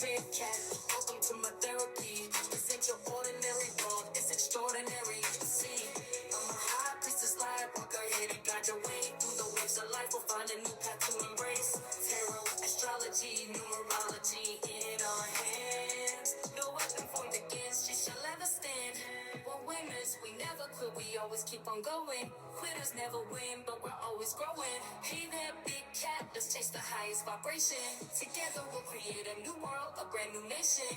big cat. Welcome to my therapy. This ain't your ordinary world, it's extraordinary. See, I'm a high priestess lightworker, here to guide your way through the waves of life. We'll find a new path to embrace. Tarot, astrology, numerology in our hands. No weapon formed against you shall ever stand. We're winners, we never quit, we always keep on going. Quitters never win, but we're always growing. Hey there, big cat, let's chase the highest vibration. Together we'll create a new world, a brand new nation.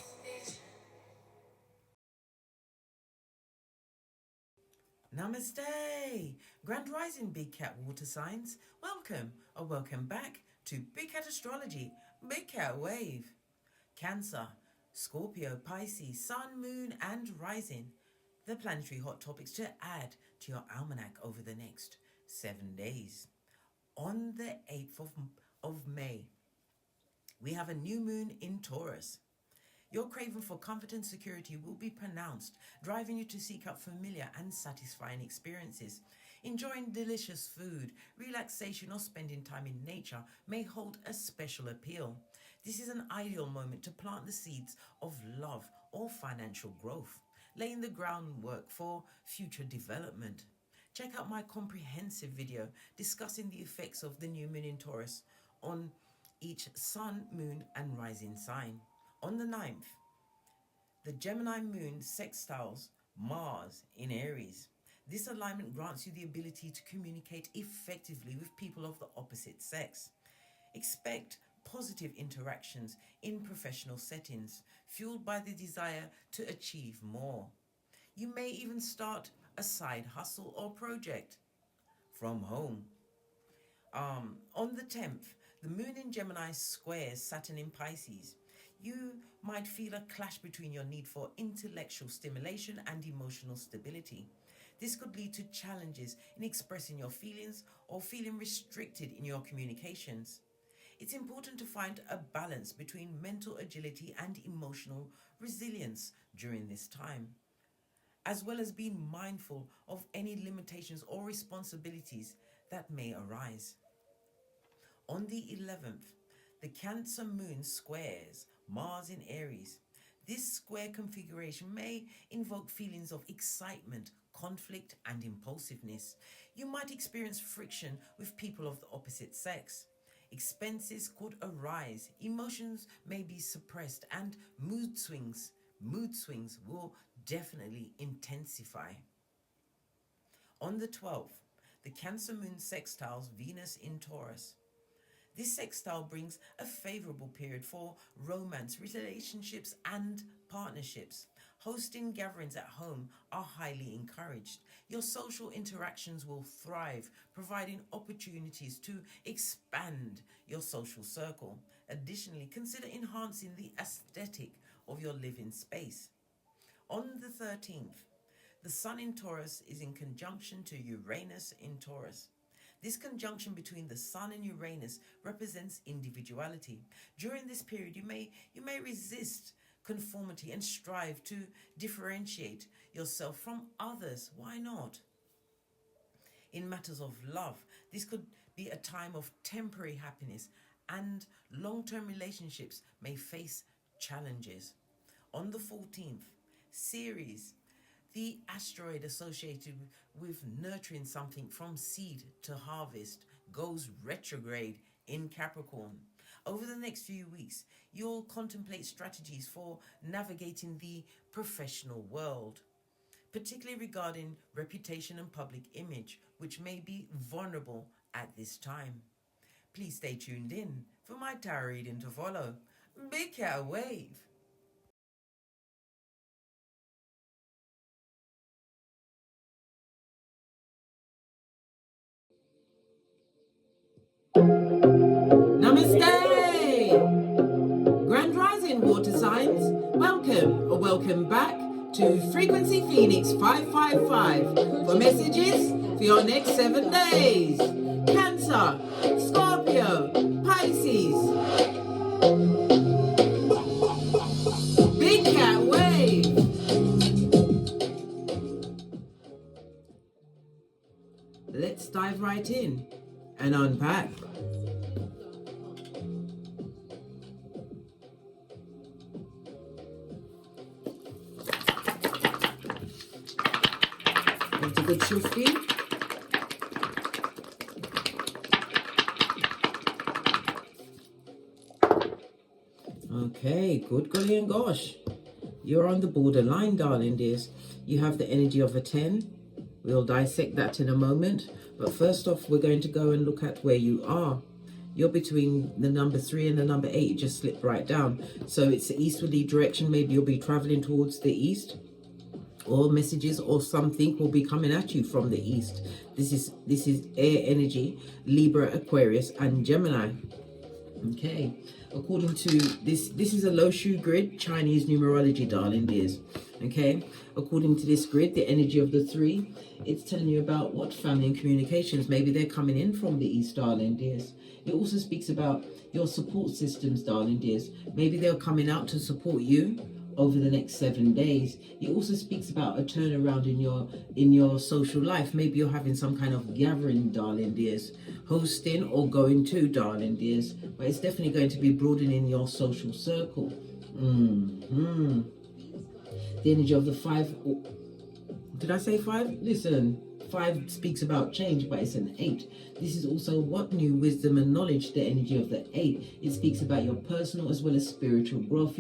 Namaste! Grand Rising Big Cat Water Signs. Welcome or welcome back to Big Cat Astrology, Big Cat Wave. Cancer, Scorpio, Pisces, Sun, Moon and Rising. The planetary hot topics to add to your almanac over the next 7 days. On the 8th of May, we have a new moon in Taurus. Your craving for comfort and security will be pronounced, driving you to seek out familiar and satisfying experiences. Enjoying delicious food, relaxation or spending time in nature may hold a special appeal. This is an ideal moment to plant the seeds of love or financial growth, laying the groundwork for future development. Check out my comprehensive video discussing the effects of the new moon in Taurus on each sun, moon and rising sign. On the 9th, the Gemini moon sextiles Mars in Aries. This alignment grants you the ability to communicate effectively with people of the opposite sex. Expect positive interactions in professional settings, fueled by the desire to achieve more. You may even start a side hustle or project from home. On the 10th, the moon in Gemini squares Saturn in Pisces. You might feel a clash between your need for intellectual stimulation and emotional stability. This could lead to challenges in expressing your feelings or feeling restricted in your communications. It's important to find a balance between mental agility and emotional resilience during this time, as well as being mindful of any limitations or responsibilities that may arise. On the 11th, the Cancer moon squares Mars in Aries. This square configuration may invoke feelings of excitement, conflict, and impulsiveness. You might experience friction with people of the opposite sex. Expenses could arise, emotions may be suppressed, and mood swings will definitely intensify. On the 12th, the Cancer moon sextiles Venus in Taurus. This sextile brings a favorable period for romance, relationships, and partnerships. Hosting gatherings at home are highly encouraged. Your social interactions will thrive, providing opportunities to expand your social circle. Additionally, consider enhancing the aesthetic of your living space. On the 13th, the Sun in Taurus is in conjunction to Uranus in Taurus. This conjunction between the Sun and Uranus represents individuality. During this period, you may resist conformity and strive to differentiate yourself from others. Why not? In matters of love, this could be a time of temporary happiness, and long-term relationships may face challenges. On the 14th, Ceres, the asteroid associated with nurturing something from seed to harvest, goes retrograde in Capricorn. Over the next few weeks, you'll contemplate strategies for navigating the professional world, particularly regarding reputation and public image, which may be vulnerable at this time. Please stay tuned in for my tarot reading to follow. Big Cat Wave. Namaste! Grand Rising Water Signs, welcome back to Frequency Phoenix 555 for messages for your next 7 days. Cancer, Scorpio, Pisces. Big Cat Wave. Let's dive right in and unpack. good, Shufti? Okay, good golly and gosh. You're on the borderline, darling dears. You have the energy of a 10. We'll dissect that in a moment. But first off, we're going to go and look at where you are. You're between the number 3 and the number 8. You just slip right down. So it's the easterly direction. Maybe you'll be traveling towards the east. Or messages or something will be coming at you from the east. This is air energy, Libra, Aquarius, and Gemini. Okay, according to this is a low shoe grid, Chinese numerology, darling dears. Okay, according to this grid, the energy of the 3, it's telling you about what family and communications. Maybe they're coming in from the east, darling dears. It also speaks about your support systems, darling dears. Maybe they're coming out to support you over the next 7 days. It also speaks about a turnaround in your social life. Maybe you're having some kind of gathering, darling dears, hosting or going to, darling dears, but it's definitely going to be broadening your social circle. The energy of the 5. Did I say 5? Listen, 5 speaks about change, but it's an 8. This is also what new wisdom and knowledge, the energy of the 8. It speaks about your personal as well as spiritual growth.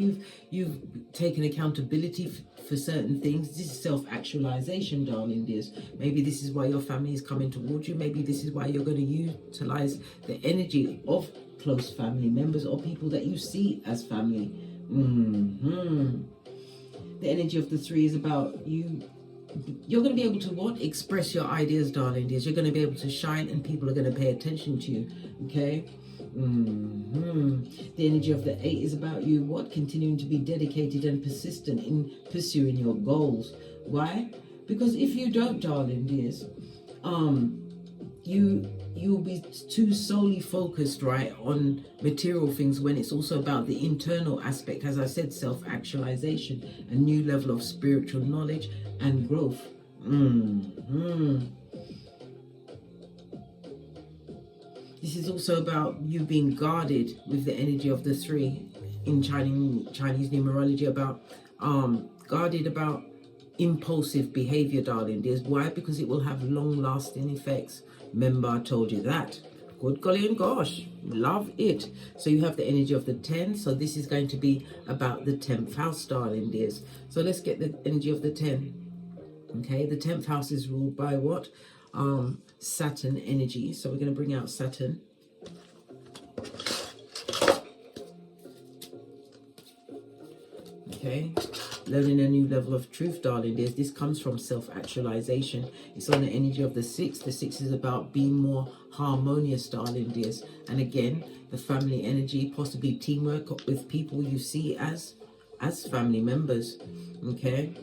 You've taken accountability for certain things. This is self-actualization, darling dears. Maybe this is why your family is coming towards you. Maybe this is why you're going to utilize the energy of close family members or people that you see as family. The energy of the 3 is about you're going to be able to what? Express your ideas, darling dears. You're going to be able to shine and people are going to pay attention to you. Okay? The energy of the 8 is about you what? Continuing to be dedicated and persistent in pursuing your goals. Why? Because if you don't, darling dears, you'll be too solely focused, right, on material things when it's also about the internal aspect. As I said, self-actualization, a new level of spiritual knowledge and growth. This is also about you being guarded with the energy of the 3 in Chinese numerology, about guarded about impulsive behavior, darling dears. Why? Because it will have long-lasting effects. Remember, I told you that. Good golly and gosh, love it. So you have the energy of the 10. So this is going to be about the 10th house, darling dears. So let's get the energy of the 10. Okay, the 10th house is ruled by what? Saturn energy. So we're going to bring out Saturn. Okay, learning a new level of truth, darling dears. This comes from self-actualization. It's on the energy of the 6. The 6 is about being more harmonious, darling dears. And again, the family energy, possibly teamwork with people you see as family members. Okay,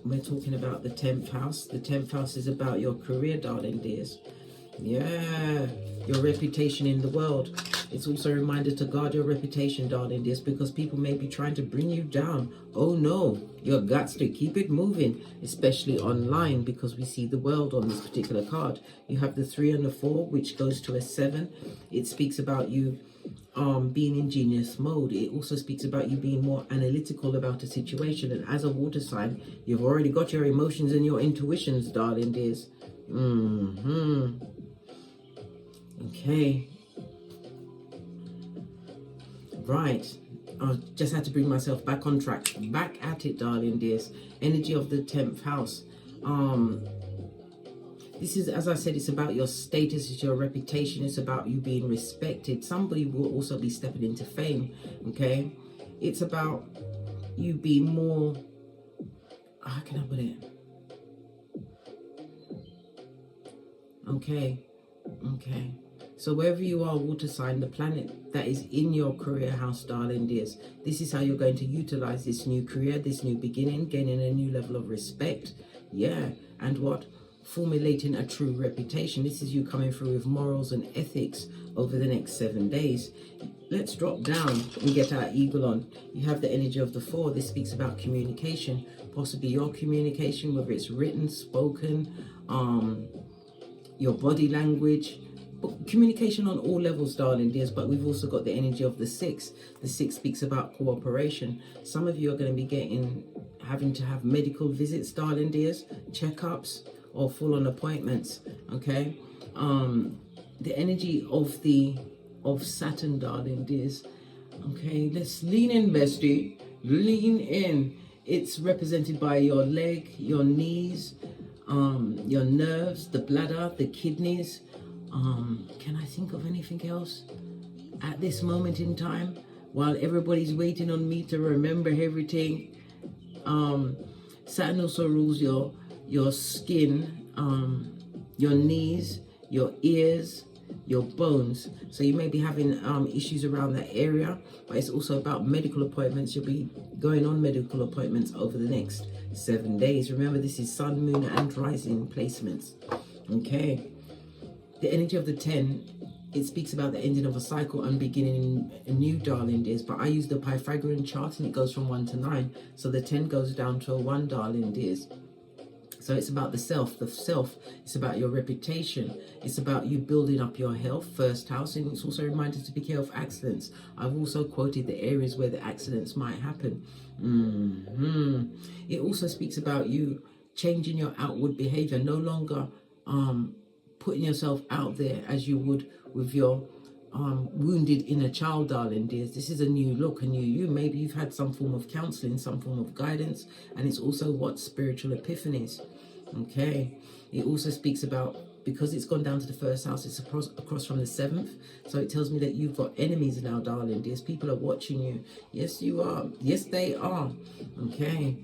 we're talking about the 10th house. The 10th house is about your career, darling dears. Yeah, your reputation in the world. It's also a reminder to guard your reputation, darling dears, because people may be trying to bring you down. Oh no, you've got to keep it moving, especially online, because we see the world on this particular card. You have the 3 and the 4, which goes to a 7. It speaks about you being in genius mode. It also speaks about you being more analytical about a situation. And as a water sign, you've already got your emotions and your intuitions, darling dears. Okay. Right. I just had to bring myself back on track. Back at it, darling dears. Energy of the 10th house. This is, as I said, it's about your status, it's your reputation, it's about you being respected. Somebody will also be stepping into fame, okay? It's about you being more, how can I put it? Okay. So wherever you are, water sign, the planet that is in your career house, darling dears, this is how you're going to utilize this new career, this new beginning, gaining a new level of respect. Yeah, and what? Formulating a true reputation. This is you coming through with morals and ethics over the next 7 days. Let's drop down and get our eagle on. You have the energy of the 4. This speaks about communication, possibly your communication, whether it's written, spoken, your body language, communication on all levels, darling dears. But we've also got the energy of the 6. The 6 speaks about cooperation. Some of you are going to be getting having to have medical visits, darling dears, checkups, or full-on appointments. Okay, the energy of Saturn, darling dears. Okay, let's lean in, bestie. Lean in. It's represented by your leg, your knees, your nerves, the bladder, the kidneys. Can I think of anything else at this moment in time? While everybody's waiting on me to remember everything. Saturn also rules your skin, your knees, your ears, your bones. So you may be having issues around that area, but it's also about medical appointments. You'll be going on medical appointments over the next 7 days. Remember, this is sun, moon, and rising placements. Okay. The energy of the 10, it speaks about the ending of a cycle and beginning a new, darling dears. But I use the Pythagorean chart and it goes from 1 to 9. So the 10 goes down to a 1, darling dears. So it's about the self. It's about your reputation. It's about you building up your health, first house. And it's also a reminder to be careful of accidents. I've also quoted the areas where the accidents might happen. It also speaks about you changing your outward behavior. No longer putting yourself out there as you would with your wounded inner child, darling dears. This is a new look, a new you. Maybe you've had some form of counseling, some form of guidance, and it's also what spiritual epiphanies. Okay, it also speaks about, because it's gone down to the first house, it's across from the 7th, so it tells me that you've got enemies now, darling dears. People are watching you. Yes, you are. Yes, they are. Okay.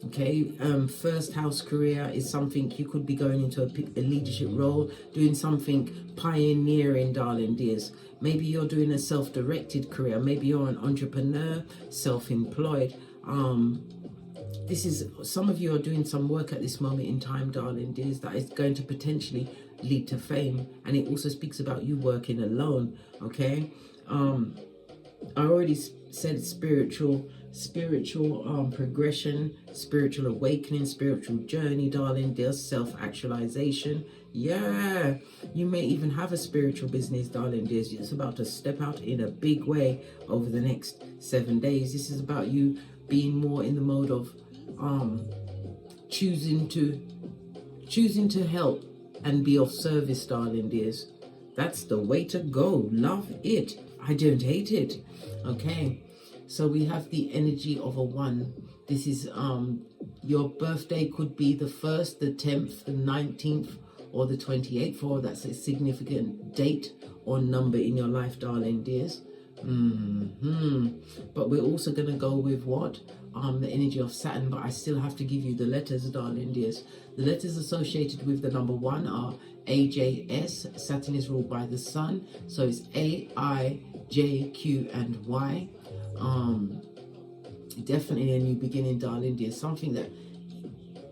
Okay, first house career is something you could be going into a leadership role, doing something pioneering, darling dears. Maybe you're doing a self-directed career. Maybe you're an entrepreneur, self-employed. This is, some of you are doing some work at this moment in time, darling dears, that is going to potentially lead to fame. And it also speaks about you working alone. Okay, I already said spiritual progression, spiritual awakening, spiritual journey, darling dear, self-actualization. Yeah, you may even have a spiritual business, darling dears. It's about to step out in a big way over the next 7 days. This is about you being more in the mode of choosing to help and be of service, darling dears. That's the way to go. Love it. I don't hate it. Okay, so we have the energy of a 1. This is your birthday could be the 1st, the 10th, the 19th, or the 28th, or that's a significant date or number in your life, darling dears. But we're also going to go with what? The energy of Saturn, but I still have to give you the letters, darling dears. The letters associated with the number 1 are A, J, S. Saturn is ruled by the sun, so it's A, I, J, Q, and Y. Definitely a new beginning, darling dears. Something that,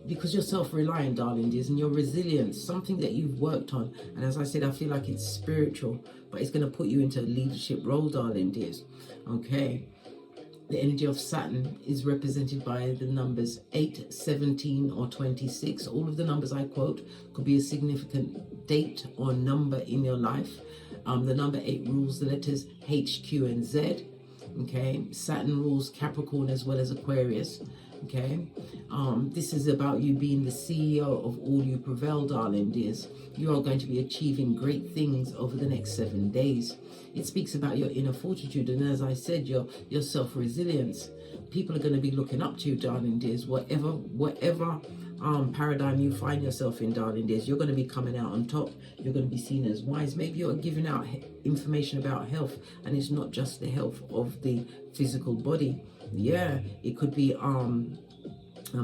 because you're self-reliant, darling dears, and you're resilient, something that you've worked on. And as I said, I feel like it's spiritual, but it's going to put you into a leadership role, darling dears. Okay, the energy of Saturn is represented by the numbers 8, 17, or 26. All of the numbers I quote could be a significant date or number in your life. The number 8 rules the letters H, Q, and Z. Okay, Saturn rules Capricorn as well as Aquarius. Okay, this is about you being the CEO of all you prevail, darling dears. You are going to be achieving great things over the next 7 days. It speaks about your inner fortitude, and as I said, your self-resilience. People are going to be looking up to you, darling dears. Whatever paradigm you find yourself in, darling dears, you're going to be coming out on top. You're going to be seen as wise. Maybe you're giving out information about health, and it's not just the health of the physical body. Yeah, it could be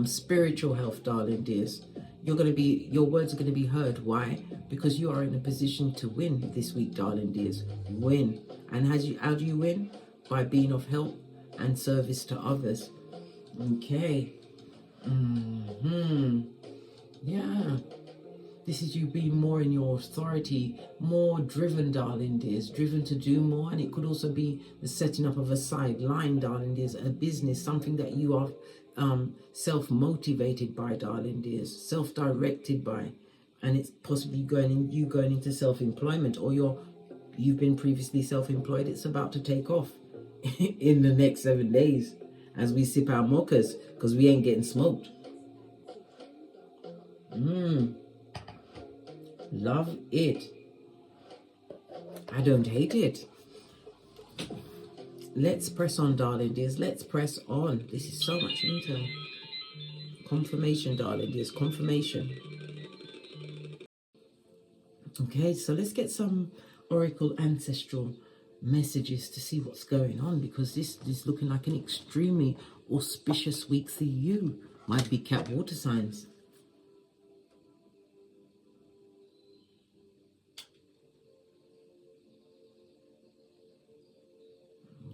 spiritual health, darling dears. Your words are going to be heard. Why? Because you are in a position to win this week, darling dears. Win. And how do you win? By being of help and service to others. Okay. Yeah. This is you being more in your authority, more driven, darling dears, driven to do more. And it could also be the setting up of a sideline, darling dears, a business, something that you are self-motivated by, darling dears, self-directed by. And it's possibly going into self-employment, or you've been previously self-employed. It's about to take off. in the next 7 days as we sip our mochas, because we ain't getting smoked. Love it. I don't hate it. Let's press on, darling dears. Let's press on. This is so much intel. Confirmation, darling dears. Confirmation. Okay, so let's get some oracle ancestral messages to see what's going on, because this is looking like an extremely auspicious week for you, my big cat water signs.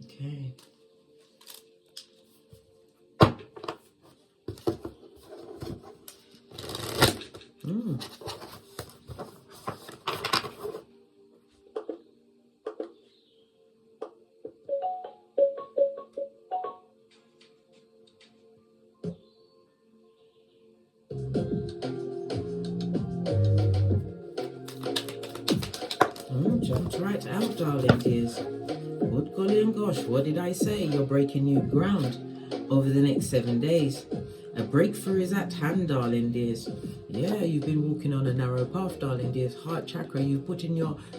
Okay. Jumped right out, darling dears. Good golly and gosh, what did I say? You're breaking new ground over the next 7 days. A breakthrough is at hand, darling dears. Yeah, you've been walking on a narrow path, darling dears. Heart chakra, you've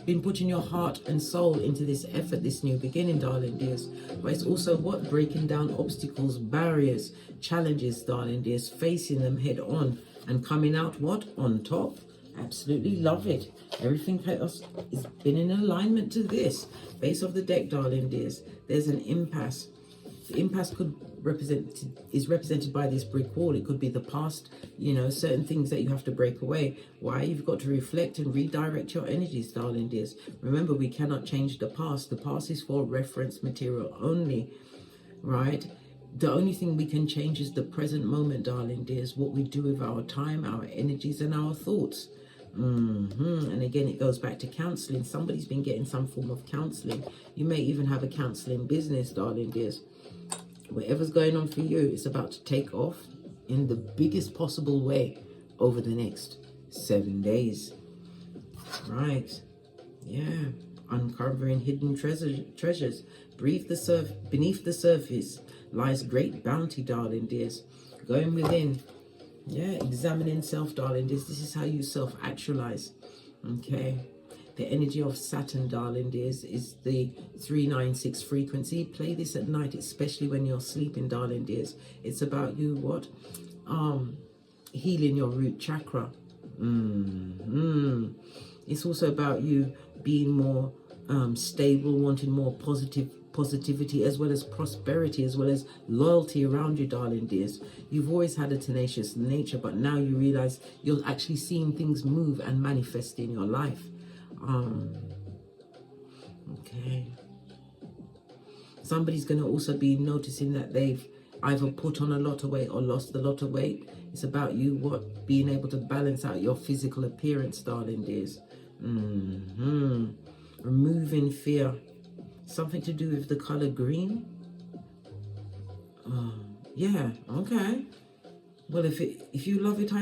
been putting your heart and soul into this effort, this new beginning, darling dears. But it's also what? Breaking down obstacles, barriers, challenges, darling dears. Facing them head on and coming out what? On top. Absolutely love it. Everything has been in alignment to this. Base of the deck, darling dears. There's an impasse. The impasse is represented by this brick wall. It could be the past, you know, certain things that you have to break away. Why? You've got to reflect and redirect your energies, darling dears. Remember, we cannot change the past. The past is for reference material only, right? The only thing we can change is the present moment, darling dears. What we do with our time, our energies, and our thoughts. And again, it goes back to counseling. Somebody's been getting some form of counseling. You may even have a counseling business, darling dears. Whatever's going on for you, it's about to take off in the biggest possible way over the next 7 days. Right. Yeah. Uncovering hidden treasures. Beneath the surface lies great bounty, darling dears. Going within. Yeah, examining self, darling. This is how you self-actualize. Okay. The energy of Saturn, darling dears, is the 396 frequency. Play this at night, especially when you're sleeping, darling dears. It's about you, what? Healing your root chakra. It's also about you being more stable, wanting more positivity, as well as prosperity, as well as loyalty around you, darling dears. You've always had a tenacious nature, but now you realize you're actually seeing things move and manifest in your life. Okay. Somebody's going to also be noticing that they've either put on a lot of weight or lost a lot of weight. It's about you, what? Being able to balance out your physical appearance, darling dears. Removing fear. Something to do with the color green. Yeah, okay. Well, if you love it,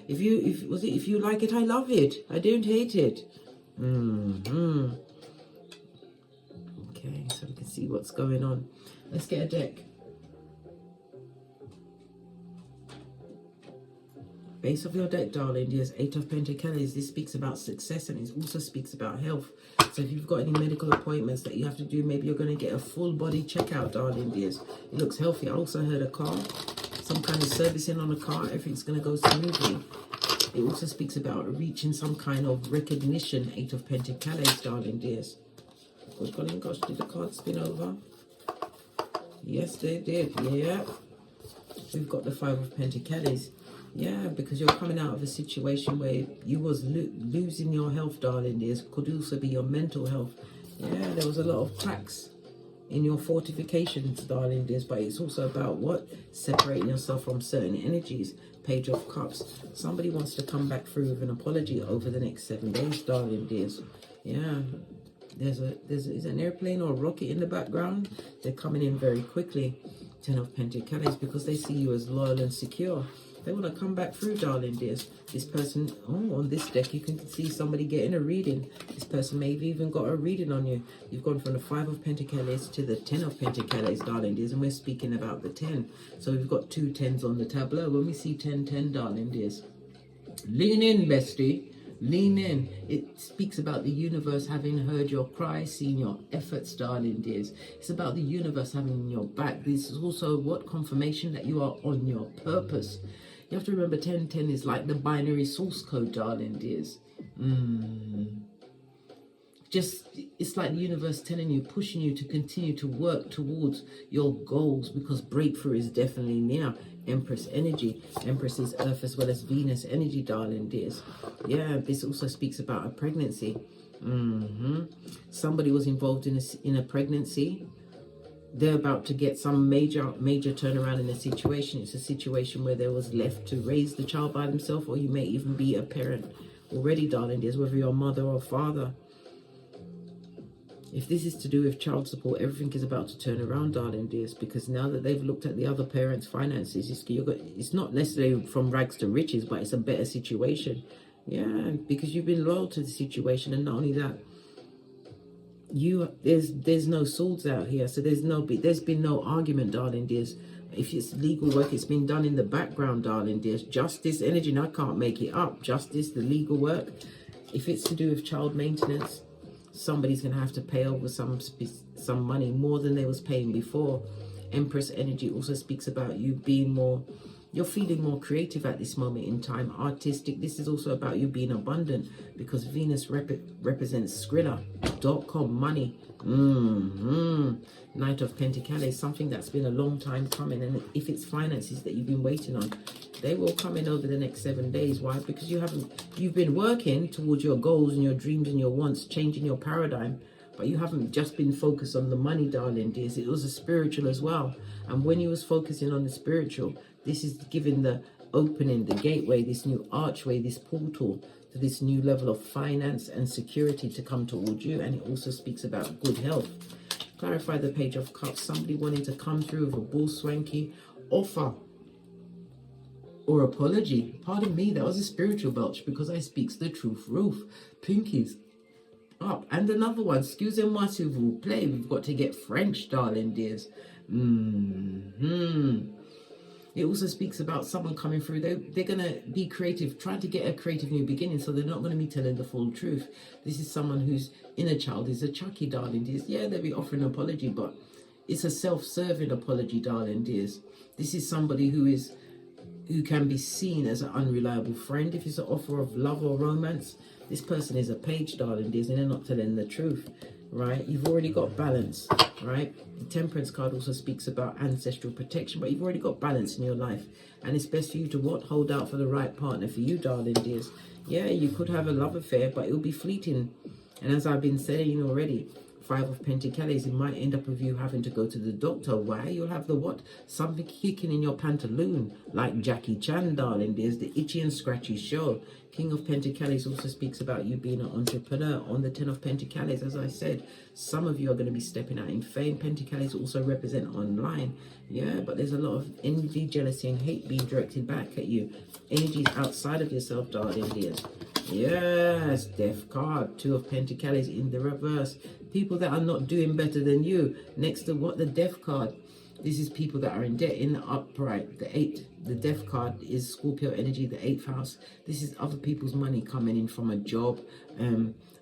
if you like it, I love it. I don't hate it. Okay, so we can see what's going on. Let's get a deck. Base of your deck, darling dears, 8 of Pentacles. This speaks about success, and it also speaks about health. So if you've got any medical appointments that you have to do, maybe you're going to get a full body checkout, darling dears. It looks healthy. I also heard a car, some kind of servicing on a car. Everything's going to go smoothly. It also speaks about reaching some kind of recognition, 8 of Pentacles, darling dears. Good golly gosh, did the card spin over? Yes, they did. Yeah. We've got the 5 of Pentacles. Yeah, because you're coming out of a situation where you was losing your health, darling dears. Could also be your mental health. Yeah, there was a lot of cracks in your fortifications, darling dears. But it's also about what? Separating yourself from certain energies. Page of Cups. Somebody wants to come back through with an apology over the next 7 days, darling dears. Yeah. Is an airplane or a rocket in the background. They're coming in very quickly. 10 of Pentacles, because they see you as loyal and secure. They want to come back through, darling dears. This person, oh, on this deck, you can see somebody getting a reading. This person may have even got a reading on you. You've gone from the 5 of Pentacles to the 10 of Pentacles, darling dears, and we're speaking about the 10. So we've got 2 10s on the tableau. When we see 10, 10, darling dears, lean in, bestie. Lean in. It speaks about the universe having heard your cry, seen your efforts, darling dears. It's about the universe having your back. This is also what confirmation that you are on your purpose. You have to remember 10, 10 is like the binary source code, darling dears. Just, it's like the universe telling you, pushing you to continue to work towards your goals, because breakthrough is definitely near. Empress energy. Empress is Earth as well as Venus energy, darling dears. Yeah, this also speaks about a pregnancy. Somebody was involved in a pregnancy. They're about to get some major turnaround in a situation. It's a situation where they was left to raise the child by themselves, or you may even be a parent already, darling dears, whether you're a mother or father. If this is to do with child support, everything is about to turn around, darling dears, because now that they've looked at the other parents' finances, it's not necessarily from rags to riches, but it's a better situation. Yeah, because you've been loyal to the situation, and not only that, there's no swords out here, so there's been no argument, darling dears. If it's legal work, it's been done in the background, darling dears. Justice energy, and I can't make it up. Justice, the legal work. If it's to do with child maintenance, somebody's going to have to pay over some money more than they was paying before. Empress energy also speaks about you being more, you're feeling more creative at this moment in time, artistic. This is also about you being abundant, because Venus represents Skrilla.com, money. Knight of Pentacles, something that's been a long time coming, and if it's finances that you've been waiting on, they will come in over the next 7 days. Why? Because you've been working towards your goals and your dreams and your wants, changing your paradigm, but you haven't just been focused on the money, darling dears. It was a spiritual as well, and when you was focusing on the spiritual, this is giving the opening, the gateway, this new archway, this portal to this new level of finance and security to come towards you. And it also speaks about good health. Clarify the Page of Cups. Somebody wanting to come through with a bull swanky offer or apology. Pardon me, that was a spiritual belch, because I speaks the truth. Roof, pinkies up. And another one, excusez-moi s'il vous plaît. We've got to get French, darling dears. It also speaks about someone coming through. They're going to be creative, trying to get a creative new beginning, so they're not going to be telling the full truth. This is someone whose inner child is a Chucky, darling dears. Yeah, they'll be offering an apology, but it's a self-serving apology, darling dears. This is somebody who can be seen as an unreliable friend. If it's an offer of love or romance, this person is a page, darling dears, and they're not telling the truth, right? You've already got balance, right? The Temperance card also speaks about ancestral protection, but you've already got balance in your life, and it's best for you to hold out for the right partner for you, darling dears. Yeah, you could have a love affair, but it'll be fleeting, and as I've been saying already, 5 of Pentacles, it might end up with you having to go to the doctor. Why? You'll have the what? Something kicking in your pantaloon, like Jackie Chan, darling. There's the itchy and scratchy show. King of Pentacles also speaks about you being an entrepreneur. On the 10 of Pentacles, as I said, some of you are going to be stepping out in fame. Pentacles also represent online. Yeah, but there's a lot of envy, jealousy, and hate being directed back at you. Energies outside of yourself, darling dears. Yes, Death card, 2 of Pentacles in the reverse. People that are not doing better than you. Next to what? The Death card. This is people that are in debt in the upright. The 8, the Death card is Scorpio energy, the 8th house. This is other people's money coming in from a job.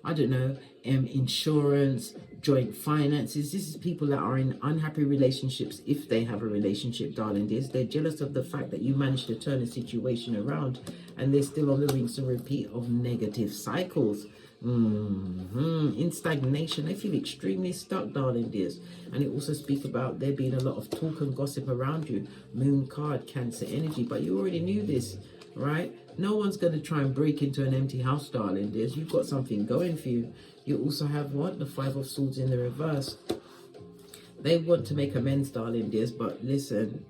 I don't know, insurance, joint finances. This is people that are in unhappy relationships, if they have a relationship, darling dears. They're jealous of the fact that you managed to turn a situation around, and they're still on the rinse and repeat of negative cycles. In stagnation. They feel extremely stuck, darling dears. And it also speaks about there being a lot of talk and gossip around you. Moon card, Cancer energy. But you already knew this, right? No one's going to try and break into an empty house, darling dears. You've got something going for you. You also have what? The 5 of Swords in the reverse. They want to make amends, darling dears. But listen,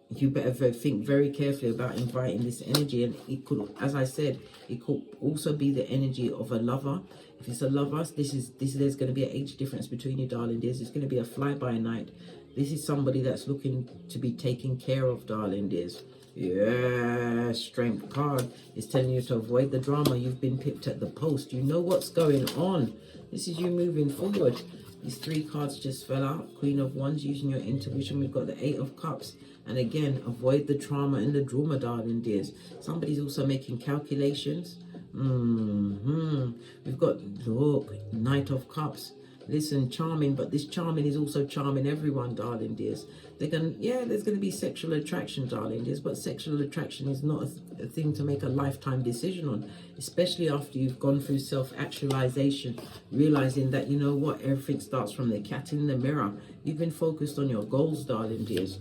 you better think very carefully about inviting this energy. And it could, as I said, it could also be the energy of a lover. If it's a lover, there's going to be an age difference between you, darling dears. It's going to be a fly-by-night. This is somebody that's looking to be taken care of, darling dears. Yeah, Strength card is telling you to avoid the drama. You've been pipped at the post. You know what's going on. This is you moving forward. These 3 cards just fell out. Queen of Wands, using your intuition. We've got the 8 of Cups. And again, avoid the trauma and the drama, darling dears. Somebody's also making calculations. We've got, look, Knight of Cups. Listen, charming, but this charming is also charming everyone, darling dears. There's going to be sexual attraction, darling dears, but sexual attraction is not a thing to make a lifetime decision on, especially after you've gone through self-actualization, realizing that, you know what, everything starts from the cat in the mirror. You've been focused on your goals, darling dears.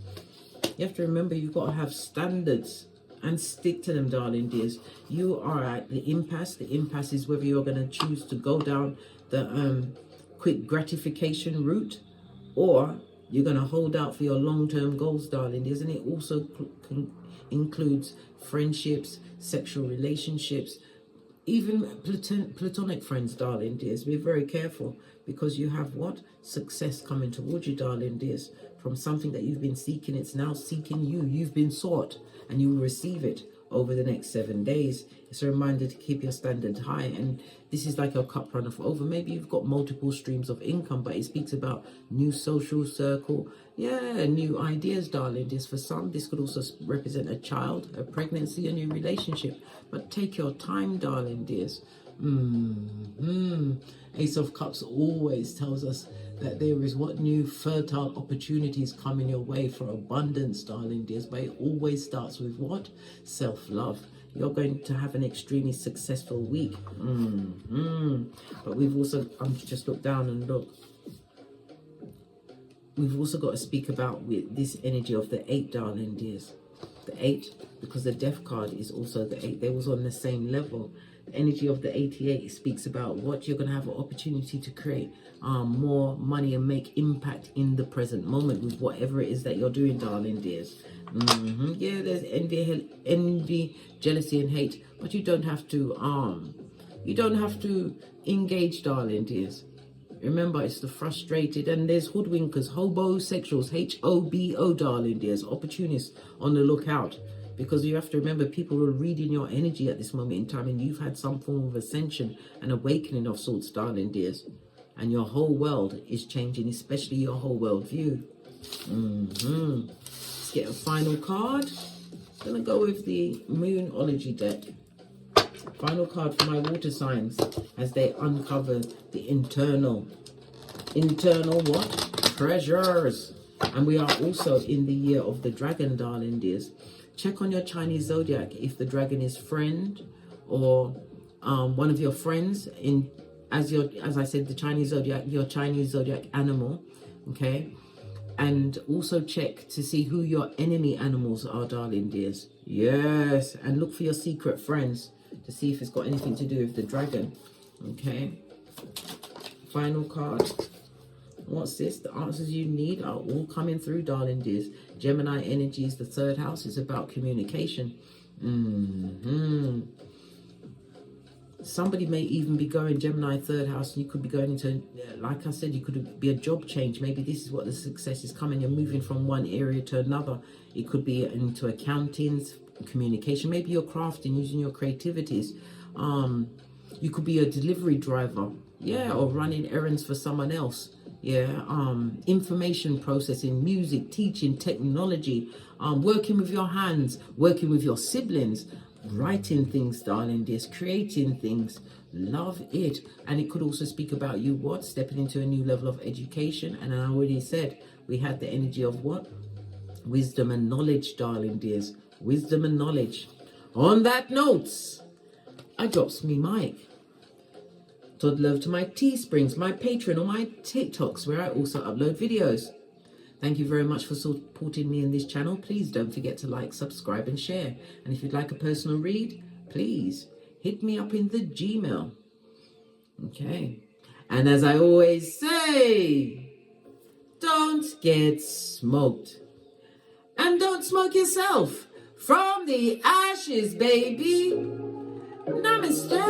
You have to remember you've got to have standards and stick to them, darling dears. You are at the impasse. The impasse is whether you're going to choose to go down the quick gratification route, or you're going to hold out for your long-term goals, darling dears. And it also includes friendships, sexual relationships, even platonic friends, darling dears. Be very careful, because you have what? Success coming towards you, darling dears. From something that you've been seeking, it's now seeking you. You've been sought, and you will receive it over the next 7 days. It's a reminder to keep your standard high. And this is like your cup runner for over. Maybe you've got multiple streams of income, but it speaks about new social circle. Yeah, new ideas, darling. This, for some, this could also represent a child, a pregnancy, a new relationship. But take your time, darling dears. Ace of Cups always tells us that there is what new fertile opportunities coming your way for abundance, darling dears. But it always starts with what? Self-love. You're going to have an extremely successful week. But we've also, just look down and look. We've also got to speak about with this energy of the 8, darling dears. The 8, because the Death card is also the 8. They was on the same level. The energy of the 88 speaks about what you're going to have an opportunity to create more money and make impact in the present moment with whatever it is that you're doing, darling dears. Yeah, there's envy, jealousy, and hate, but you don't have to engage, darling dears. Remember, it's the frustrated, and there's hoodwinkers, hobosexuals, H-O-B-O, darling dears, opportunists on the lookout. Because you have to remember, people are reading your energy at this moment in time, and you've had some form of ascension and awakening of sorts, darling dears. And your whole world is changing, especially your whole world view. Let's get a final card. I'm going to go with the Moonology deck. Final card for my water signs as they uncover the internal what? Treasures. And we are also in the year of the dragon, darling dears. Check on your Chinese zodiac if the dragon is friend or one of your friends as I said, the Chinese zodiac, your Chinese zodiac animal, okay? And also check to see who your enemy animals are, darling dears. Yes, and look for your secret friends to see if it's got anything to do with the dragon, okay? Final card. What's this? The answers you need are all coming through, darling dears. Gemini energy is the 3rd house. It's about communication. Somebody may even be going Gemini 3rd house, and you could be going into, like I said, you could be a job change. Maybe this is what the success is coming. You're moving from one area to another. It could be into accounting, communication. Maybe you're crafting, using your creativities. You could be a delivery driver, yeah, or running errands for someone else. Yeah, information processing, music, teaching, technology, working with your hands, working with your siblings, writing things, darling dears, creating things. Love it. And it could also speak about you what? Stepping into a new level of education. And I already said we had the energy of what? Wisdom and knowledge, darling dears. Wisdom and knowledge. On that note, I drops me mic. Todd love to my Teesprings, my Patreon, or my TikToks, where I also upload videos. Thank you very much for supporting me in this channel. Please don't forget to like, subscribe, and share. And if you'd like a personal read, please hit me up in the Gmail. Okay. And as I always say, don't get smoked. And And don't smoke yourself. From the ashes, baby. Namaste.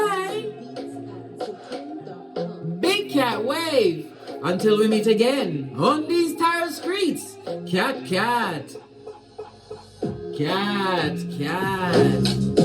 Big cat wave. Until we meet again on these tarot streets. Cat, cat. Cat, cat.